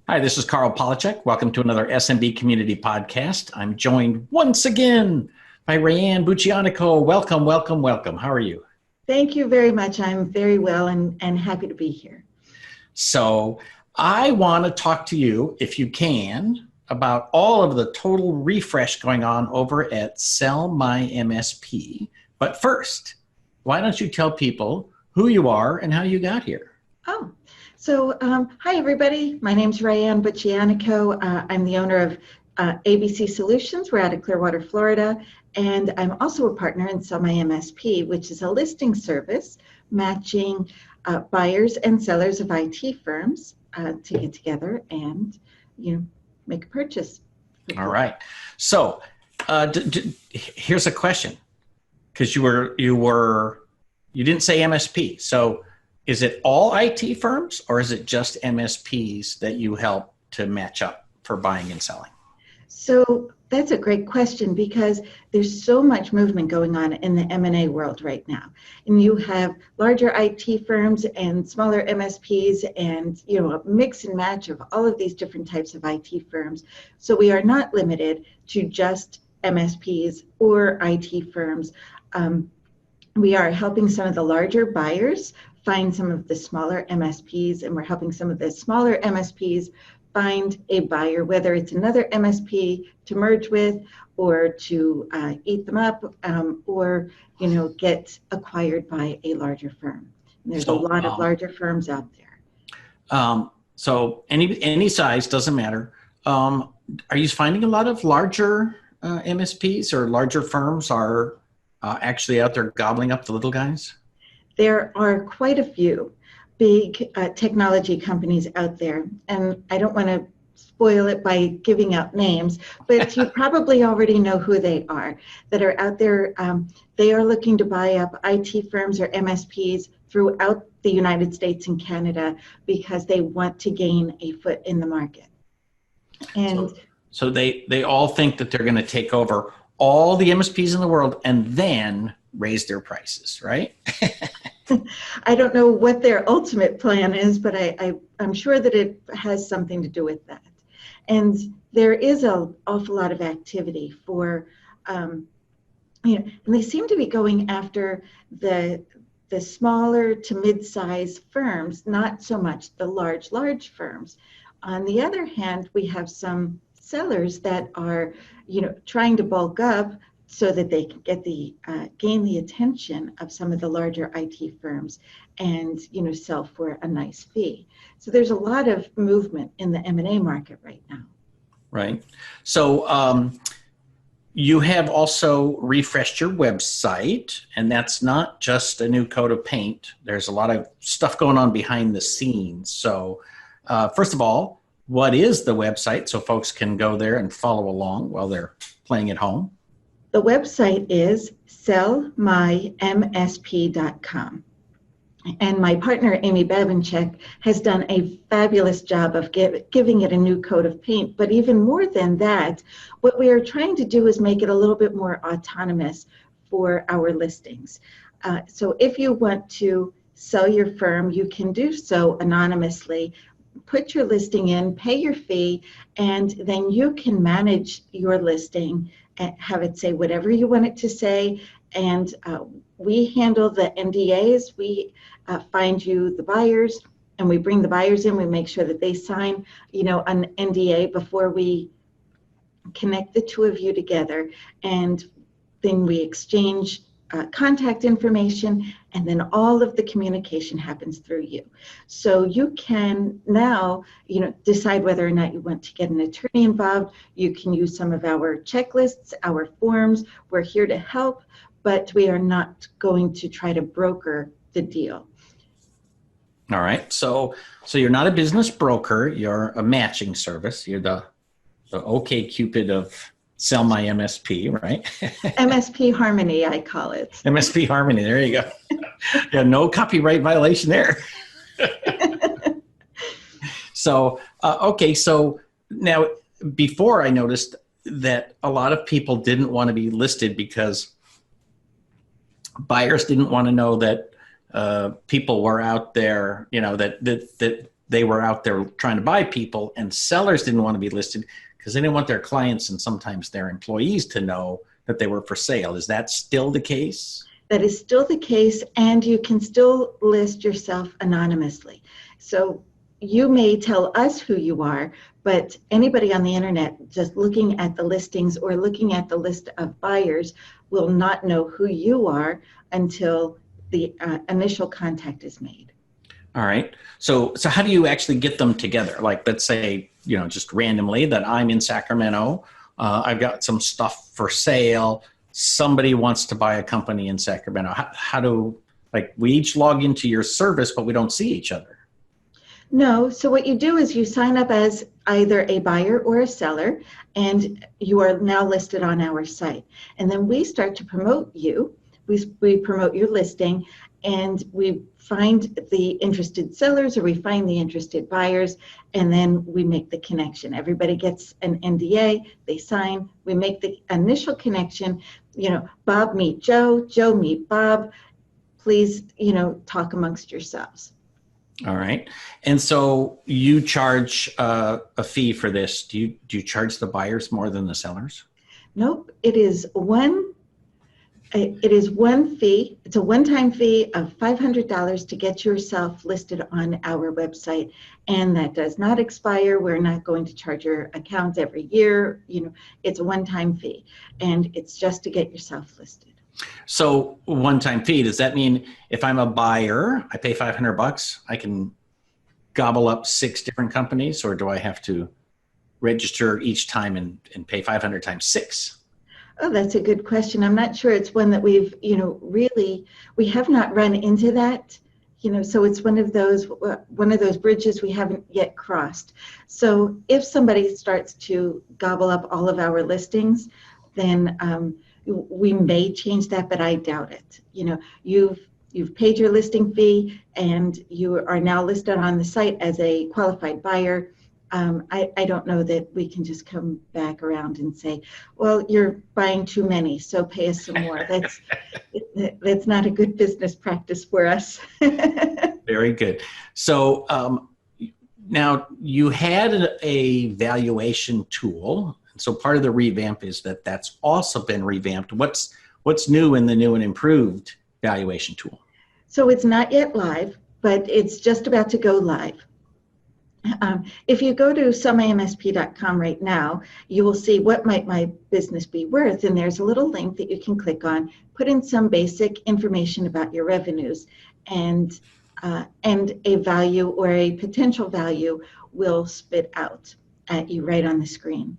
Hi, this is Carl Polachek. Welcome to another SMB Community Podcast. I'm joined once again by Rayanne Buchianico. Welcome, welcome, welcome. How are you? Thank you very much. I'm very well and happy to be here. So I want to talk to you, if you can, about all of the total refresh going on over at Sell My MSP. But first, why don't you tell people who you are and how you got here? Hi everybody. My name's Rayanne Buchianico. I'm the owner of ABC Solutions. We're out of Clearwater, Florida, and I'm also a partner in Sell My MSP, which is a listing service matching buyers and sellers of IT firms to get together and make a purchase. All right. So here's a question, because you didn't say MSP. So is it all IT firms, or is it just MSPs that you help to match up for buying and selling? So that's a great question, because there's so much movement going on in the M&A world right now. And you have larger IT firms and smaller MSPs and, a mix and match of all of these different types of IT firms. So we are not limited to just MSPs or IT firms. We are helping some of the larger buyers find some of the smaller MSPs, and we're helping some of the smaller MSPs find a buyer, whether it's another MSP to merge with or to eat them up, or get acquired by a larger firm. And there's a lot of larger firms out there. So any size, doesn't matter. Are you finding a lot of larger MSPs or larger firms are actually out there gobbling up the little guys? There are quite a few big technology companies out there, and I don't want to spoil it by giving out names, but you probably already know who they are that are out there. They are looking to buy up IT firms or MSPs throughout the United States and Canada because they want to gain a foot in the market. And so they all think that they're going to take over all the MSPs in the world and then raise their prices, right? I don't know what their ultimate plan is, but I'm sure that it has something to do with that. And there is an awful lot of activity for, and they seem to be going after the smaller to mid-size firms, not so much the large firms. On the other hand, we have some sellers that are, trying to bulk up so that they can get gain the attention of some of the larger IT firms and, sell for a nice fee. So there's a lot of movement in the M&A market right now. Right. So you have also refreshed your website, and that's not just a new coat of paint. There's a lot of stuff going on behind the scenes. So first of all, what is the website so folks can go there and follow along while they're playing at home? The website is sellmymsp.com. And my partner, Amy Babanchek, has done a fabulous job of giving it a new coat of paint. But even more than that, what we are trying to do is make it a little bit more autonomous for our listings. So if you want to sell your firm, you can do so anonymously. Put your listing in, pay your fee, and then you can manage your listing and have it say whatever you want it to say. And we handle the NDAs. We find you the buyers, and we bring the buyers in. We make sure that they sign, an NDA before we connect the two of you together. And then we exchange contact information, and then all of the communication happens through you. So you can now, decide whether or not you want to get an attorney involved. You can use some of our checklists, our forms. We're here to help, but we are not going to try to broker the deal. All right. So you're not a business broker. You're a matching service. You're the OkCupid of Sell My MSP, right? MSP Harmony, I call it. MSP Harmony. There you go. Yeah, no copyright violation there. So, okay. So now, before I noticed that a lot of people didn't want to be listed because buyers didn't want to know that people were out there, that they were out there trying to buy people, and sellers didn't want to be listed because they didn't want their clients and sometimes their employees to know that they were for sale. Is that still the case? That is still the case, and you can still list yourself anonymously. So you may tell us who you are, but anybody on the internet just looking at the listings or looking at the list of buyers will not know who you are until the initial contact is made. All right. So how do you actually get them together? Like, let's say, just randomly that I'm in Sacramento. I've got some stuff for sale. Somebody wants to buy a company in Sacramento. How do, we each log into your service, but we don't see each other? No. So what you do is you sign up as either a buyer or a seller, and you are now listed on our site. And then we start to promote you. We promote your listing, and we find the interested sellers or we find the interested buyers, and then we make the connection. Everybody gets an NDA, they sign, we make the initial connection, Bob meet Joe, Joe meet Bob, please, talk amongst yourselves. All right. And so you charge a fee for this. Do you charge the buyers more than the sellers? Nope, it is one fee. It's a one-time fee of $500 to get yourself listed on our website, and that does not expire. We're not going to charge your account every year. It's a one-time fee, and it's just to get yourself listed. So one-time fee, does that mean if I'm a buyer, I pay $500, I can gobble up 6 different companies, or do I have to register each time and pay 500 times 6? Oh, that's a good question. I'm not sure it's one that we've, we have not run into that, so it's one of those bridges we haven't yet crossed. So if somebody starts to gobble up all of our listings, then we may change that, but I doubt it. You've paid your listing fee and you are now listed on the site as a qualified buyer. I don't know that we can just come back around and say, well, you're buying too many, so pay us some more. That's not a good business practice for us. Very good. So now you had a valuation tool. So part of the revamp is that's also been revamped. What's new in the new and improved valuation tool? So it's not yet live, but it's just about to go live. If you go to somemsp.com right now, you will see what might my business be worth, and there's a little link that you can click on, put in some basic information about your revenues, and a value or a potential value will spit out at you right on the screen.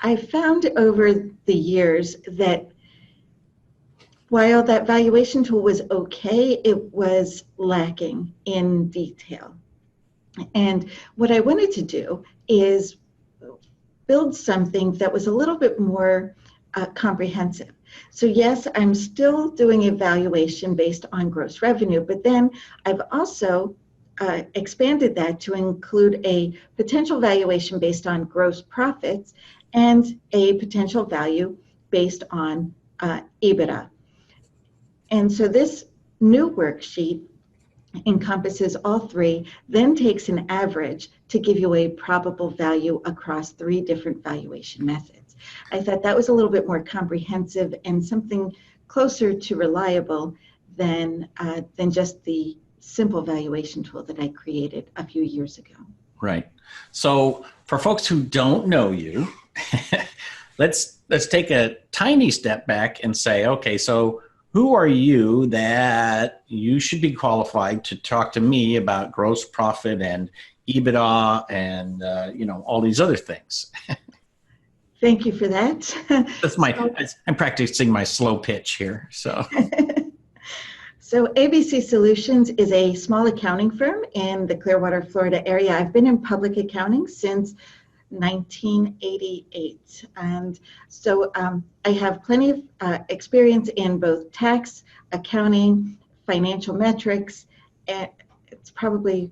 I found over the years that while that valuation tool was okay, it was lacking in detail. And what I wanted to do is build something that was a little bit more comprehensive. So yes, I'm still doing a valuation based on gross revenue, but then I've also expanded that to include a potential valuation based on gross profits and a potential value based on EBITDA. And so this new worksheet encompasses all 3, then takes an average to give you a probable value across 3 different valuation methods. I thought that was a little bit more comprehensive and something closer to reliable than just the simple valuation tool that I created a few years ago. Right. So for folks who don't know you, let's take a tiny step back and say, okay, so who are you that you should be qualified to talk to me about gross profit and EBITDA and all these other things? Thank you for that. I'm practicing my slow pitch here. So ABC Solutions is a small accounting firm in the Clearwater, Florida area. I've been in public accounting since 1988. And so I have plenty of experience in both tax, accounting, financial metrics. And it's probably,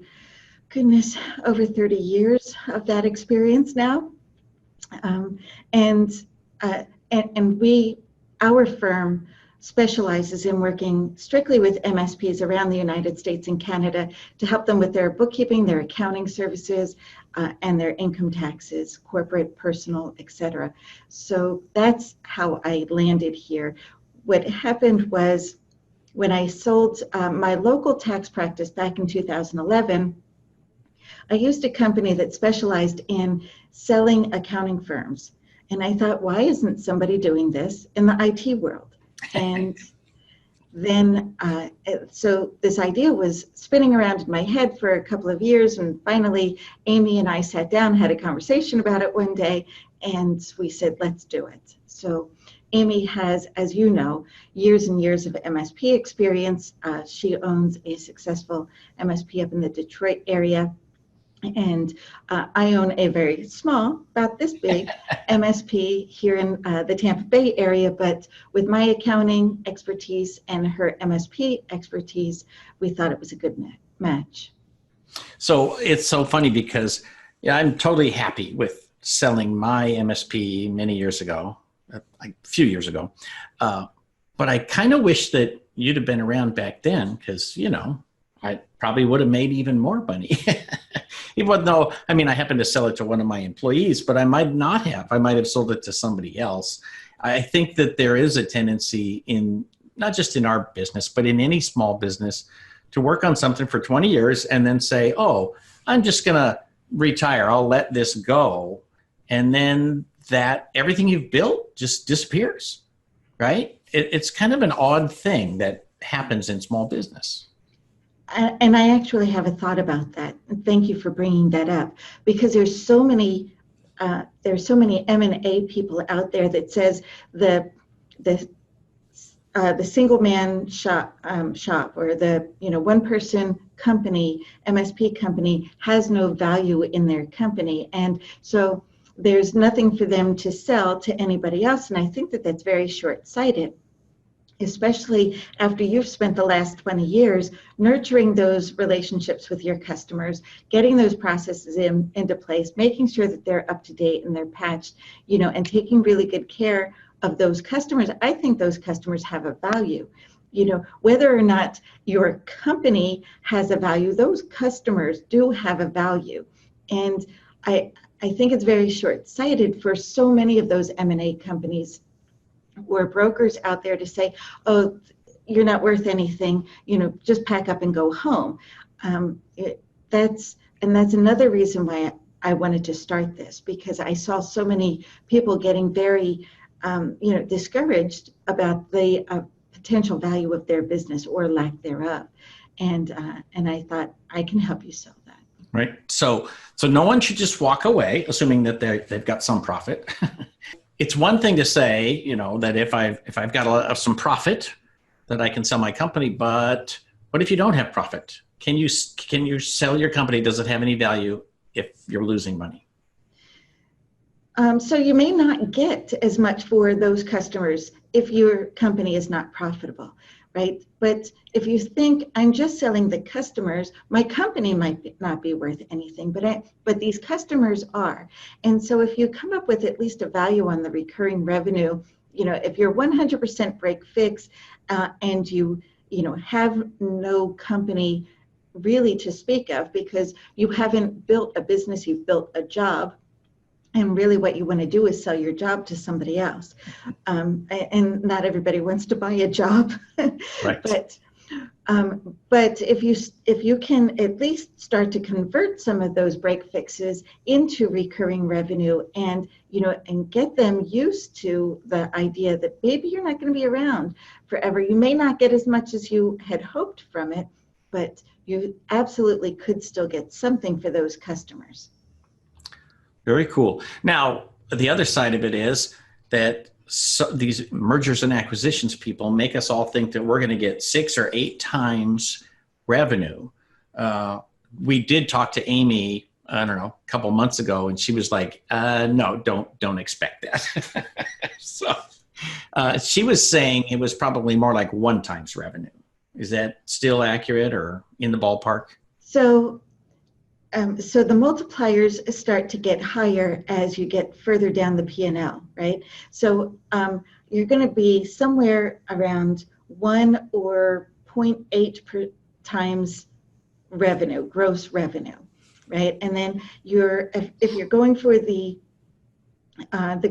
goodness, over 30 years of that experience now. And our firm specializes in working strictly with MSPs around the United States and Canada to help them with their bookkeeping, their accounting services, and their income taxes, corporate, personal, etc. So that's how I landed here. What happened was when I sold my local tax practice back in 2011, I used a company that specialized in selling accounting firms. And I thought, why isn't somebody doing this in the IT world? And then, so this idea was spinning around in my head for a couple of years. And finally, Amy and I sat down, had a conversation about it one day, and we said, let's do it. So Amy has, as you know, years and years of MSP experience. She owns a successful MSP up in the Detroit area. And I own a very small, about this big, MSP here in the Tampa Bay area. But with my accounting expertise and her MSP expertise, we thought it was a good match. So it's so funny because I'm totally happy with selling my MSP many years ago, a few years ago. But I kind of wish that you'd have been around back then because, I probably would have made even more money. Even though, I happened to sell it to one of my employees, but I might not have. I might have sold it to somebody else. I think that there is a tendency in, not just in our business, but in any small business, to work on something for 20 years and then say, oh, I'm just going to retire. I'll let this go. And then that everything you've built just disappears, right? It's kind of an odd thing that happens in small business. And I actually have a thought about that. And thank you for bringing that up, because there's so many M&A people out there that says the single man shop or the one person company, MSP company, has no value in their company, and so there's nothing for them to sell to anybody else. And I think that that's very short-sighted, especially after you've spent the last 20 years nurturing those relationships with your customers, getting those processes into place, making sure that they're up to date and they're patched, and taking really good care of those customers. I think those customers have a value. Whether or not your company has a value, those customers do have a value. And I think it's very short-sighted for so many of those M&A companies or brokers out there to say, oh, you're not worth anything, just pack up and go home. That's another reason why I wanted to start this, because I saw so many people getting very, discouraged about the potential value of their business or lack thereof. And I thought, I can help you sell that. Right. So no one should just walk away, assuming that they've got some profit. It's one thing to say, that if I've got some profit, that I can sell my company. But what if you don't have profit? Can you sell your company? Does it have any value if you're losing money? So you may not get as much for those customers if your company is not profitable, right? But if you think, I'm just selling the customers, my company might not be worth anything, but these customers are. And so if you come up with at least a value on the recurring revenue, if you're 100% break fix and you have no company really to speak of because you haven't built a business, you've built a job. And really what you want to do is sell your job to somebody else. And not everybody wants to buy a job. Right. But if you can at least start to convert some of those break fixes into recurring revenue and get them used to the idea that maybe you're not going to be around forever. You may not get as much as you had hoped from it, but you absolutely could still get something for those customers. Very cool. Now, the other side of it is that these mergers and acquisitions people make us all think that we're going to get 6 or 8 times revenue. We did talk to Amy, I don't know, a couple months ago, and she was like, no, don't expect that. So she was saying it was probably more like 1 times revenue. Is that still accurate or in the ballpark? So So the multipliers start to get higher as you get further down the P&L, right? So you're going to be somewhere around 1 or 0.8 times revenue, gross revenue, right? And then if you're going for the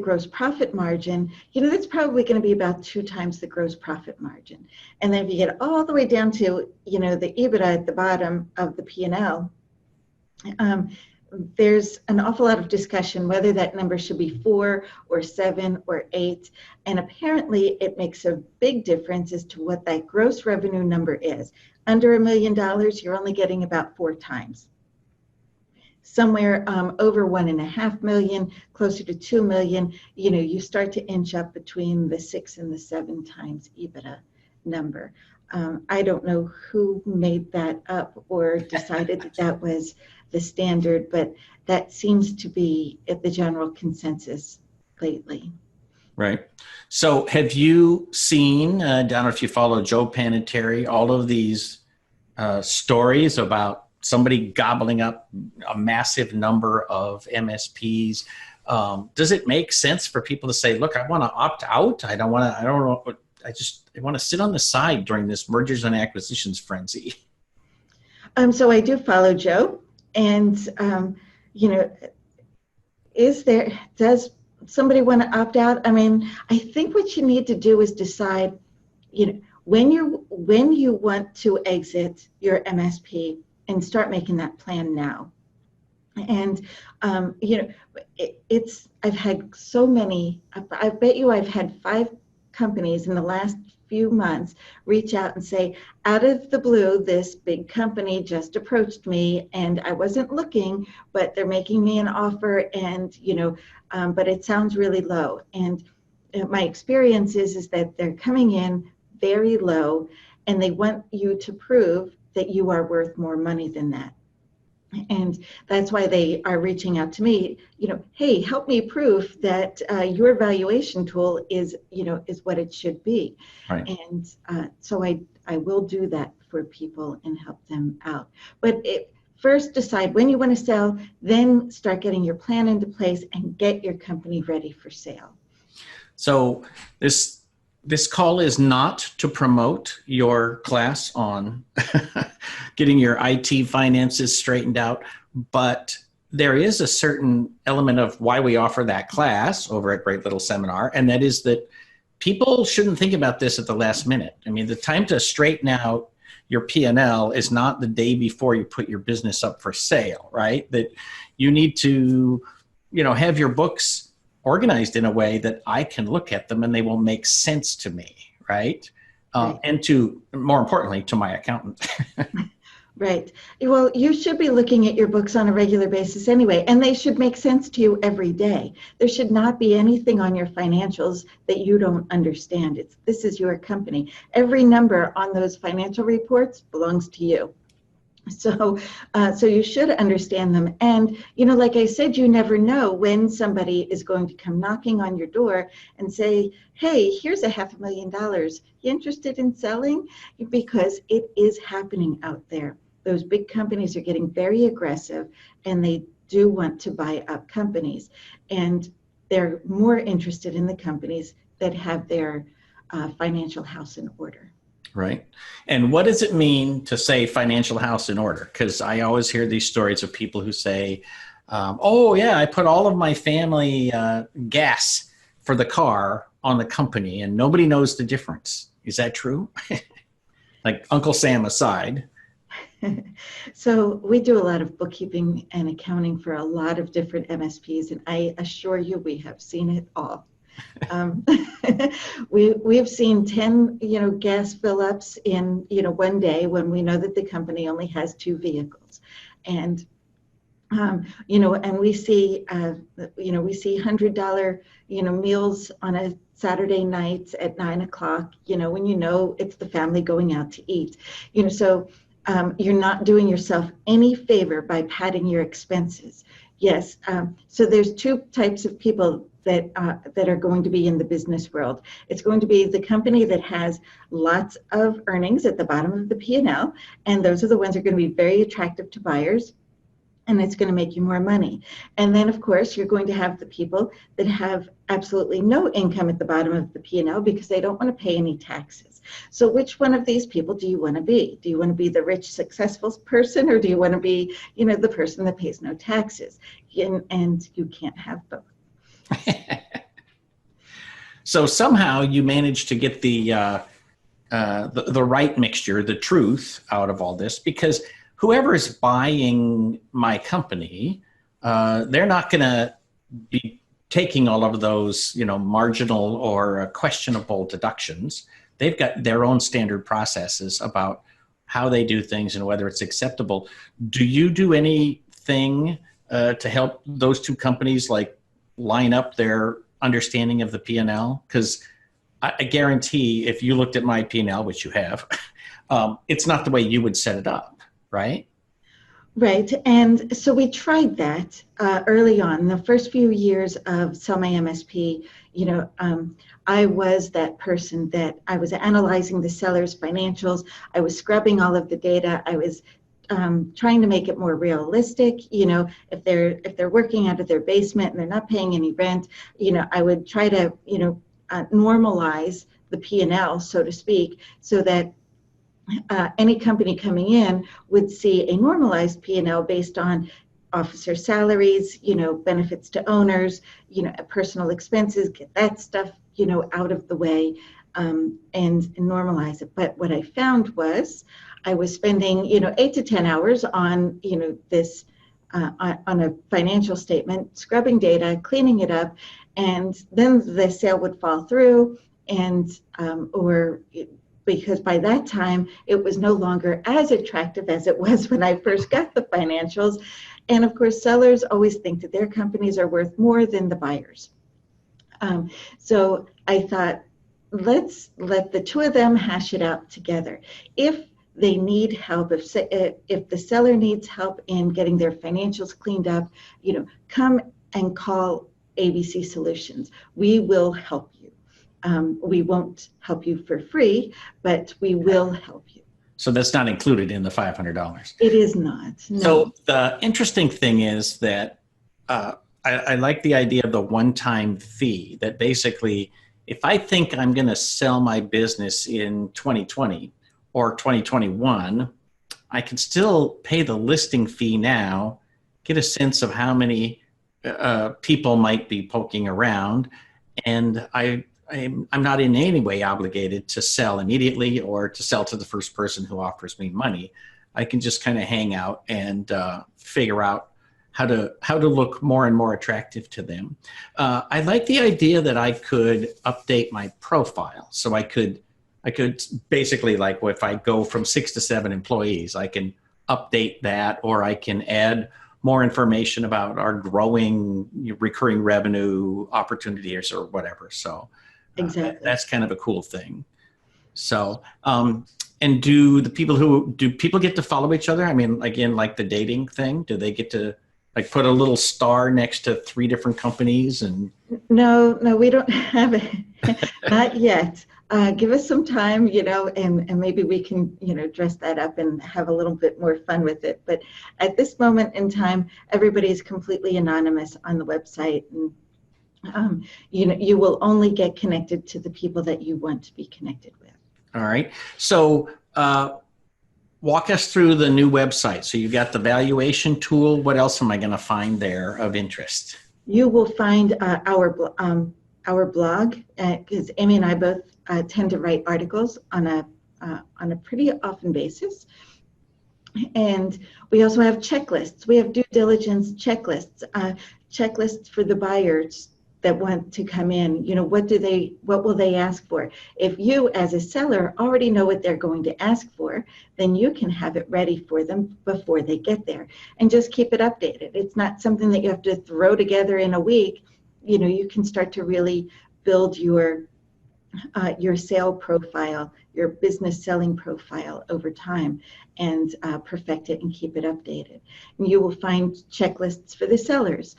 gross profit margin, that's probably going to be about 2 times the gross profit margin. And then if you get all the way down to, the EBITDA at the bottom of the P&L, there's an awful lot of discussion whether that number should be 4 or 7 or 8. And apparently it makes a big difference as to what that gross revenue number is. Under $1 million, you're only getting about 4 times. Somewhere over 1.5 million, closer to 2 million, you start to inch up between the 6 and the 7 times EBITDA number. I don't know who made that up or decided that that was the standard, but that seems to be the general consensus lately. Right. So have you seen, I don't know if you follow Joe Panettiere, all of these stories about somebody gobbling up a massive number of MSPs? Does it make sense for people to say, look, I want to opt out. I want to sit on the side during this mergers and acquisitions frenzy? So I do follow Joe, and does somebody want to opt out? I mean, I think what you need to do is decide, when you want to exit your MSP, and start making that plan now. And I've had so many. I bet you I've had 5 companies in the last few months reach out and say, out of the blue, this big company just approached me, and I wasn't looking, but they're making me an offer, and but it sounds really low. And my experience is that they're coming in very low, and they want you to prove that you are worth more money than that. And that's why they are reaching out to me, hey, help me prove that your valuation tool is what it should be. Right. And so I will do that for people and help them out. But first decide when you want to sell, then start getting your plan into place and get your company ready for sale. So this call is not to promote your class on getting your IT finances straightened out, but there is a certain element of why we offer that class over at Great Little Seminar, and that is that people shouldn't think about this at the last minute. I mean, the time to straighten out your P&L is not the day before you put your business up for sale, right? That you need to, have your books organized in a way that I can look at them and they will make sense to me, right? Right. And to, more importantly, to my accountant. Right. Well, you should be looking at your books on a regular basis anyway, and they should make sense to you every day. There should not be anything on your financials that you don't understand. This is your company. Every number on those financial reports belongs to you. So you should understand them. And, like I said, you never know when somebody is going to come knocking on your door and say, hey, here's $500,000. You interested in selling? Because it is happening out there. Those big companies are getting very aggressive, and they do want to buy up companies. And they're more interested in the companies that have their financial house in order. Right. And what does it mean to say financial house in order? Because I always hear these stories of people who say, oh, yeah, I put all of my family gas for the car on the company and nobody knows the difference. Is that true? Like Uncle Sam aside. So we do a lot of bookkeeping and accounting for a lot of different MSPs, and I assure you we have seen it all. We've seen 10, gas fill-ups in, one day when we know that the company only has 2 vehicles, and and we see, $100, meals on a Saturday night at 9 o'clock, when it's the family going out to eat, so you're not doing yourself any favor by padding your expenses. Yes. So there's 2 types of people that are going to be in the business world. It's going to be the company that has lots of earnings at the bottom of the P&L, and those are the ones that are going to be very attractive to buyers. and it's going to make you more money. And then, of course, you're going to have the people that have absolutely no income at the bottom of the P&L because they don't want to pay any taxes. So which one of these people do you want to be? Do you want to be the rich, successful person, or do you want to be, the person that pays no taxes? And you can't have both. So somehow you managed to get the right mixture, the truth out of all this, because whoever is buying my company, they're not going to be taking all of those, marginal or questionable deductions. They've got their own standard processes about how they do things and whether it's acceptable. Do you do anything to help those two companies like line up their understanding of the P&L? Because I guarantee if you looked at my P&L, which you have, it's not the way you would set it up, right? Right. And so we tried that early on. The first few years of Sell My MSP, I was that person that I was analyzing the seller's financials. I was scrubbing all of the data. I was trying to make it more realistic. If they're working out of their basement and they're not paying any rent, I would try to, normalize the P&L, so to speak, so that any company coming in would see a normalized P&L based on officer salaries, benefits to owners, personal expenses, get that stuff, out of the way, and normalize it. But what I found was I was spending, 8 to 10 hours on, this on a financial statement, scrubbing data, cleaning it up, and then the sale would fall through, and because by that time it was no longer as attractive as it was when I first got the financials. And of course, sellers always think that their companies are worth more than the buyers. So I thought, let's let the two of them hash it out together. If they need help, if the seller needs help in getting their financials cleaned up, come and call ABC Solutions. We will help you. We won't help you for free, but we will help you. So that's not included in the $500. It is not. No. So the interesting thing is that I like the idea of the one-time fee, that basically if I think I'm going to sell my business in 2020 or 2021, I can still pay the listing fee now, get a sense of how many people might be poking around, and I'm not in any way obligated to sell immediately or to sell to the first person who offers me money. I can just kind of hang out and figure out how to look more and more attractive to them. I like the idea that I could update my profile. So I could basically, like, if I go from 6 to 7 employees, I can update that, or I can add more information about our growing recurring revenue opportunities or whatever. So exactly. That's kind of a cool thing. So, and do people get to follow each other? I mean, again, like the dating thing, do they get to like put a little star next to 3 different companies? And no, we don't have it. Not yet. Give us some time, and maybe we can, dress that up and have a little bit more fun with it. But at this moment in time, everybody is completely anonymous on the website, and you will only get connected to the people that you want to be connected with. All right. So walk us through the new website. So you've got the valuation tool. What else am I going to find there of interest? You will find our blog, because Amy and I both tend to write articles on a pretty often basis. And we also have checklists. We have due diligence checklists, checklists for the buyers that want to come in. What will they ask for? If you as a seller already know what they're going to ask for, then you can have it ready for them before they get there, and just keep it updated. It's not something that you have to throw together in a week. You can start to really build your sale profile, your business selling profile over time, and perfect it and keep it updated. And you will find checklists for the sellers,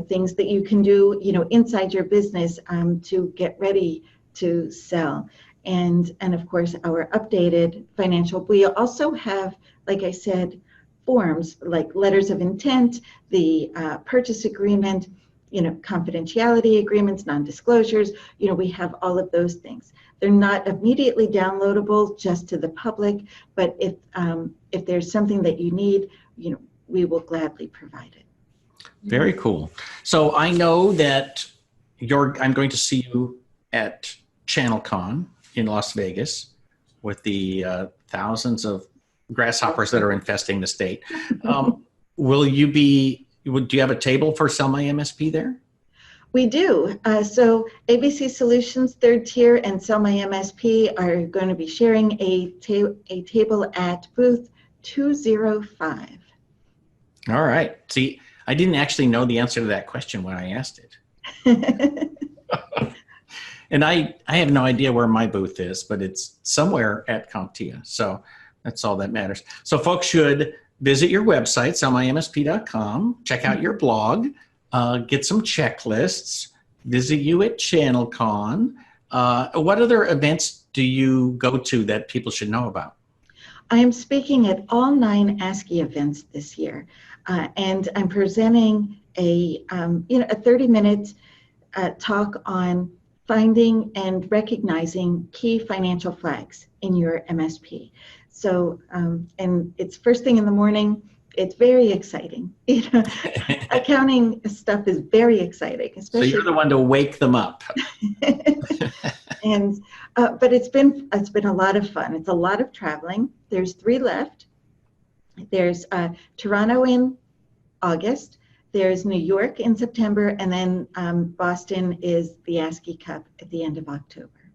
things that you can do, inside your business to get ready to sell. And of course, our updated financial. We also have, like I said, forms like letters of intent, the purchase agreement, confidentiality agreements, non-disclosures. We have all of those things. They're not immediately downloadable just to the public, but if there's something that you need, we will gladly provide it. Very cool. So I know that I'm going to see you at ChannelCon in Las Vegas with the thousands of grasshoppers that are infesting the state. Do you have a table for Sell My MSP there? We do. So ABC Solutions third tier and Sell My MSP are going to be sharing a table at booth 205. All right. See, I didn't actually know the answer to that question when I asked it. And I have no idea where my booth is, but it's somewhere at CompTIA. So that's all that matters. So folks should visit your website, sellmymsp.com, check out your blog, get some checklists, visit you at ChannelCon. What other events do you go to that people should know about? I am speaking at all 9 ASCII events this year, and I'm presenting a 30-minute talk on finding and recognizing key financial flags in your MSP. So, and it's first thing in the morning. It's very exciting. Accounting stuff is very exciting. Especially so you're the one to wake them up. And but it's been a lot of fun. It's a lot of traveling. There's 3 left. There's Toronto in August. There's New York in September, and then Boston is the ASCII Cup at the end of October.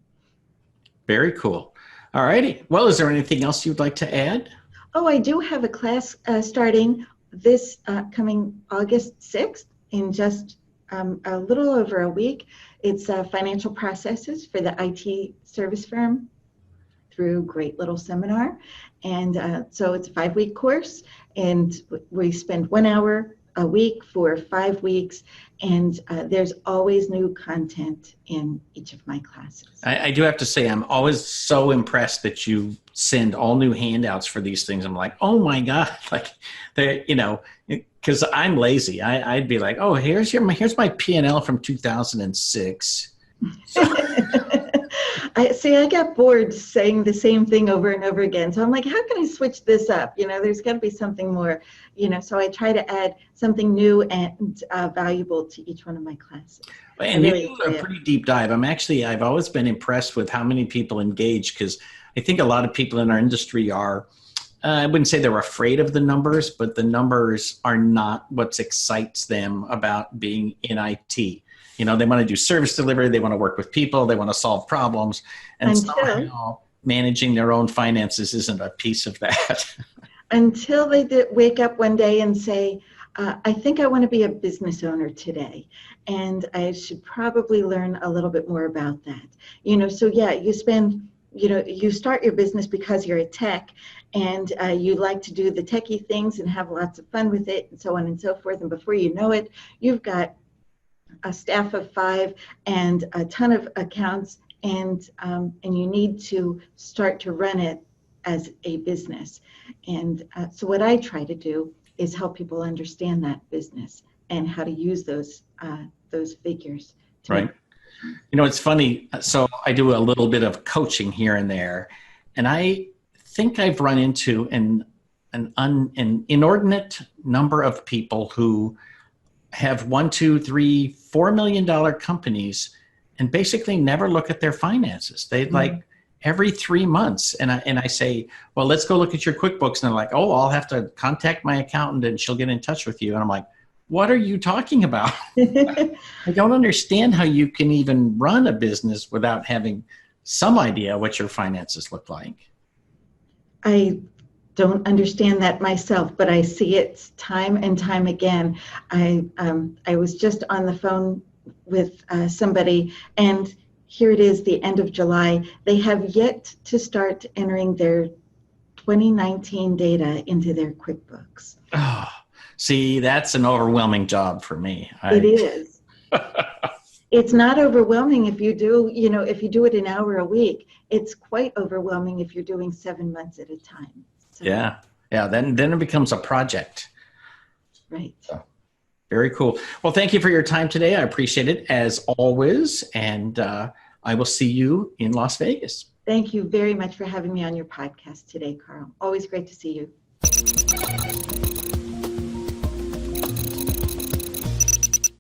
Very cool. All righty. Well, is there anything else you'd like to add? Oh, I do have a class starting this coming August 6th in just a little over a week. It's financial processes for the IT service firm through Great Little Seminar. And so it's a 5-week course, and we spend 1 hour a week for 5 weeks, and there's always new content in each of my classes. I do have to say, I'm always so impressed that you send all new handouts for these things. I'm like, oh my God, like, because I'm lazy. I'd be like, oh, here's my P&L from 2006. So. I got bored saying the same thing over and over again. So I'm like, how can I switch this up? There's got to be something more, so I try to add something new and valuable to each one of my classes. And you do a pretty deep dive. I've always been impressed with how many people engage, because I think a lot of people in our industry are, I wouldn't say they're afraid of the numbers, but the numbers are not what excites them about being in IT. They want to do service delivery. They want to work with people. They want to solve problems. And somehow managing their own finances isn't a piece of that. Until they wake up one day and say, I think I want to be a business owner today, and I should probably learn a little bit more about that. So yeah, you start your business because you're a tech, and you like to do the techie things and have lots of fun with it, and so on and so forth. And before you know it, you've got a staff of 5 and a ton of accounts, and you need to start to run it as a business. And so what I try to do is help people understand that business and how to use those figures. Right. It's funny. So I do a little bit of coaching here and there, and I think I've run into an inordinate number of people who have $1, $2, $3, $4 million companies and basically never look at their finances. They like every 3 months. And I say, well, let's go look at your QuickBooks. And they're like, oh, I'll have to contact my accountant and she'll get in touch with you. And I'm like, what are you talking about? I don't understand how you can even run a business without having some idea what your finances look like. I don't understand that myself, but I see it time and time again. I was just on the phone with somebody, and here it is, the end of July. They have yet to start entering their 2019 data into their QuickBooks. Oh, see, that's an overwhelming job for me. It is. It's not overwhelming if you do, if you do it an hour a week. It's quite overwhelming if you're doing 7 months at a time. So. Yeah. Yeah, then it becomes a project. Right. So, very cool. Well, thank you for your time today. I appreciate it as always. And I will see you in Las Vegas. Thank you very much for having me on your podcast today, Carl. Always great to see you.